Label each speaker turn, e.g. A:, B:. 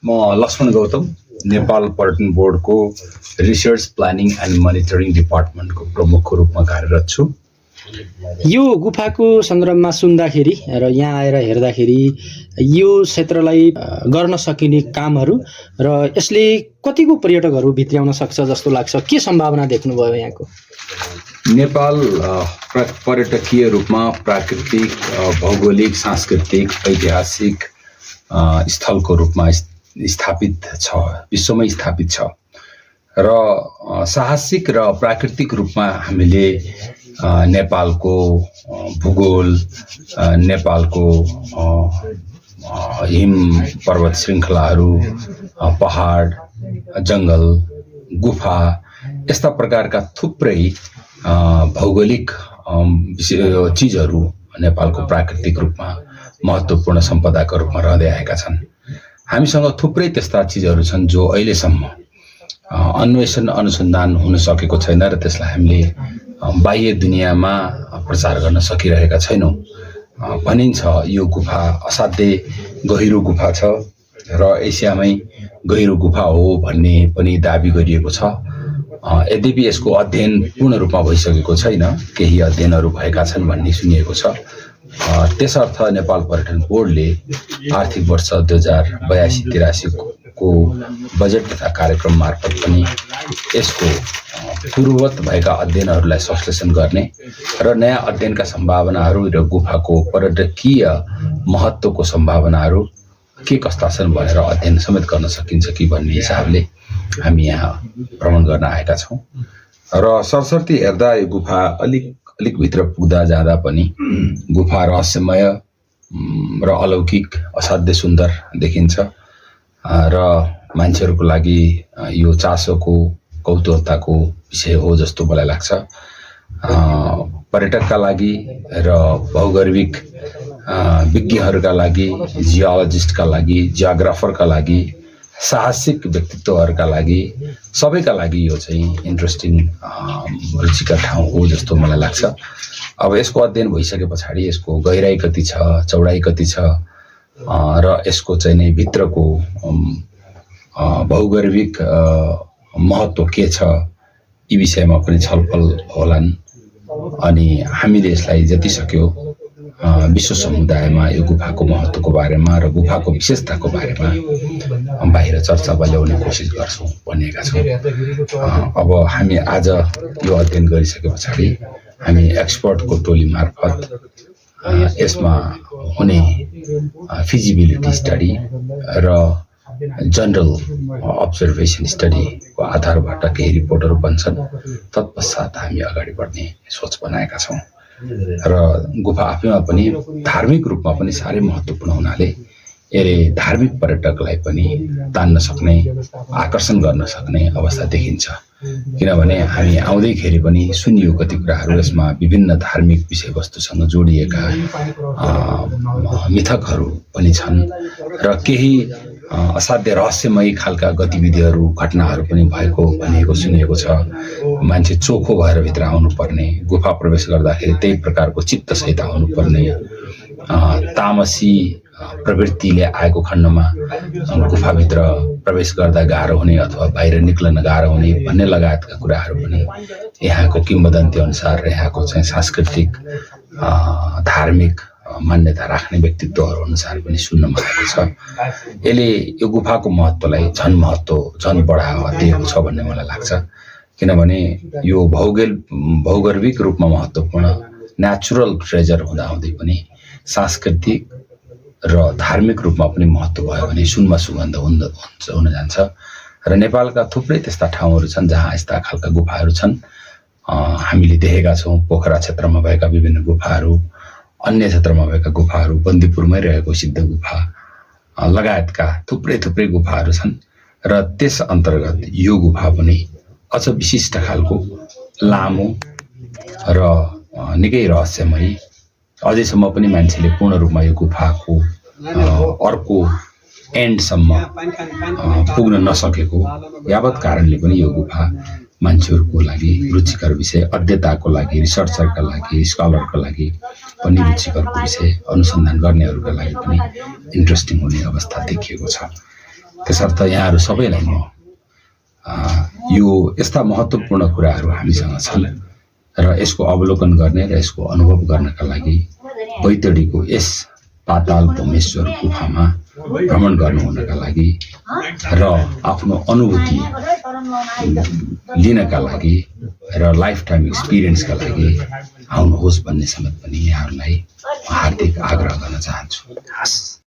A: म लक्ष्मण गौतम नेपाल पर्यटन बोर्डको रिसर्च प्लानिङ एन्ड मोनिटरिङ डिपार्टमेन्टको प्रमुखको रूपमा कार्यरत छु।
B: यो गुफाको सन्दर्भमा सुन्दाखेरि र यहाँ आएर हेर्दाखेरि यो क्षेत्रलाई गर्न सकिने कामहरू र यसले कतिको पर्यटकहरू भित्र्याउन सक्छ जस्तो लाग्छ, के सम्भावना देख्नुभयो यहाँको?
A: नेपाल पर्यटकीय रूपमा प्राकृतिक, भौगोलिक, सांस्कृतिक, ऐतिहासिक स्थलको रूपमा स्थापित छ, विश्वमै स्थापित छ र साहसिक र प्राकृतिक रूपमा हामीले नेपालको भूगोल, नेपालको हिम पर्वत श्रृङ्खलाहरू, पहाड, जङ्गल, गुफा यस्ता प्रकारका थुप्रै भौगोलिक चिजहरू नेपालको प्राकृतिक रूपमा महत्त्वपूर्ण सम्पदाको रूपमा रहँदै आएका छन्। हामीसँग थुप्रै त्यस्ता चिजहरू छन् जो अहिलेसम्म अन्वेषण अनुसन्धान हुन सकेको छैन र त्यसलाई हामीले बाह्य दुनियाँमा प्रचार गर्न सकिरहेका छैनौँ। भनिन्छ यो गुफा असाध्यै गहिरो गुफा छ र एसियामै गहिरो गुफा हो भन्ने पनि दाबी गरिएको छ। यद्यपि यसको अध्ययन पूर्ण रूपमा भइसकेको छैन, केही अध्ययनहरू भएका छन् भन्ने सुनिएको छ। त्यसर्थ नेपाल पर्यटन बोर्डले आर्थिक वर्ष 2082-83 को बजेट तथा कार्यक्रम मार्फत पनि यसको पूर्ववत भएका अध्ययनहरूलाई संश्लेषण गर्ने र नयाँ अध्ययनका सम्भावनाहरू र गुफाको पर्यटकीय महत्त्वको सम्भावनाहरू के कस्ता छन् भनेर अध्ययन समेत गर्न सकिन्छ कि भन्ने हिसाबले हामी यहाँ भ्रमण गर्न आएका छौँ। र सरसर्ती हेर्दा यो गुफा अलिक भित्र पुग्दा जाँदा पनि गुफा रहस्यमय र अलौकिक, असाध्यै सुन्दर देखिन्छ र मान्छेहरूको लागि यो चासोको, कौतूहलताको विषय हो जस्तो मलाई लाग्छ। पर्यटकका लागि र भौगर्भिक विज्ञहरूका लागि, जियोलोजिस्टका लागि, जियोग्राफरका लागि, साहसिक व्यक्तित्वहरूका लागि, सबैका लागि यो चाहिँ इन्ट्रेस्टिङ, रुचिकर ठाउँ हो जस्तो मलाई लाग्छ। अब यसको अध्ययन भइसके पछाडि यसको गहिराई कति छ, चौडाइ कति छ र यसको चाहिँ नै भित्रको भौगर्भिक महत्त्व के छ, यी विषयमा पनि छलफल होलान्। अनि हामीले यसलाई जति सक्यो विश्व समुदायमा यो गुफाको महत्त्वको बारेमा र गुफाको विशेषताको बारेमा बाहिर चर्चामा ल्याउने कोसिस गर्छौँ भनिएका छौँ। अब हामी आज यो अध्ययन गरिसके पछाडि हामी एक्सपर्टको टोली मार्फत यसमा हुने फिजिबिलिटी स्टडी र जनरल अब्जर्भेसन स्टडीको आधारबाट केही रिपोर्टहरू बन्छन्। तत्पश्चात हामी अगाडि बढ्ने सोच बनाएका छौँ र गुफा आफैमा पनि धार्मिक रूपमा पनि साह्रै महत्त्वपूर्ण हुनाले यसले धार्मिक पर्यटकलाई पनि तान्न सक्ने, आकर्षण गर्न सक्ने अवस्था देखिन्छ। किनभने हामी आउँदैखेरि पनि सुनियो कति कुराहरू, यसमा विभिन्न धार्मिक विषयवस्तुसँग जोडिएका मिथकहरू पनि छन् र केही असाध्य रहस्यमयी खालका गतिविधिहरू, घटनाहरू पनि भएको भनिएको सुनिएको छ। मान्छे चोखो भएर भित्र आउनुपर्ने, गुफा प्रवेश गर्दाखेरि त्यही प्रकारको चित्तसहित आउनुपर्ने, तामसी प्रवृत्तिले आएको खण्डमा गुफाभित्र प्रवेश गर्दा गाह्रो हुने अथवा बाहिर निक्लन गाह्रो हुने भन्ने लगायतका कुराहरू पनि यहाँको किंवदन्ती अनुसार र यहाँको चाहिँ सांस्कृतिक, धार्मिक मान्यता राख्ने व्यक्तित्वहरू अनुसार पनि सुन्नमा आएको छ। यसले यो गुफाको महत्त्वलाई झन बढावा दिएको छ भन्ने मलाई लाग्छ। किनभने यो भौगर्भिक रूपमा महत्त्वपूर्ण नेचुरल ट्रेजर हुँदाहुँदै पनि सांस्कृतिक र धार्मिक रूपमा पनि महत्त्व भयो भने सुनमा सुगन्ध हुन जान्छ। र नेपालका थुप्रै त्यस्ता ठाउँहरू छन् जहाँ यस्ता खालका गुफाहरू छन्। हामीले देखेका छौँ पोखरा क्षेत्रमा भएका विभिन्न गुफाहरू, अन्य क्षेत्रमा भएका गुफाहरू, बन्दीपुरमै रहेको सिद्ध गुफा लगायतका थुप्रै गुफाहरू छन् र त्यस अन्तर्गत यो गुफा पनि अझ विशिष्ट खालको, लामो र निकै रहस्यमयी, अझैसम्म पनि मान्छेले पूर्ण रूपमा यो गुफाको अर्को एन्डसम्म पुग्न नसकेको यावत कारणले पनि यो गुफा मान्छेहरूको लागि रुचिकर विषय, अध्येताको लागि, रिसर्चरका लागि, स्कलरका लागि पनि रुचिकरको विषय, अनुसन्धान गर्नेहरूका लागि पनि इन्ट्रेस्टिङ हुने अवस्था देखिएको छ। त्यसर्थ यहाँहरू सबैलाई म यो यस्ता महत्त्वपूर्ण कुराहरू हामीसँग छन् र यसको अवलोकन गर्ने र यसको अनुभव गर्नका लागि बैतडीको यस पाताल भूमेश्वर गुफामा भ्रमण गर्नुहुनका लागि र आफ्नो अनुभूति लिनका लागि र लाइफ टाइम एक्सपिरियन्सका लागि आउनुहोस् भन्ने समेत पनि यहाँहरूलाई हार्दिक आग्रह गर्न चाहन्छु।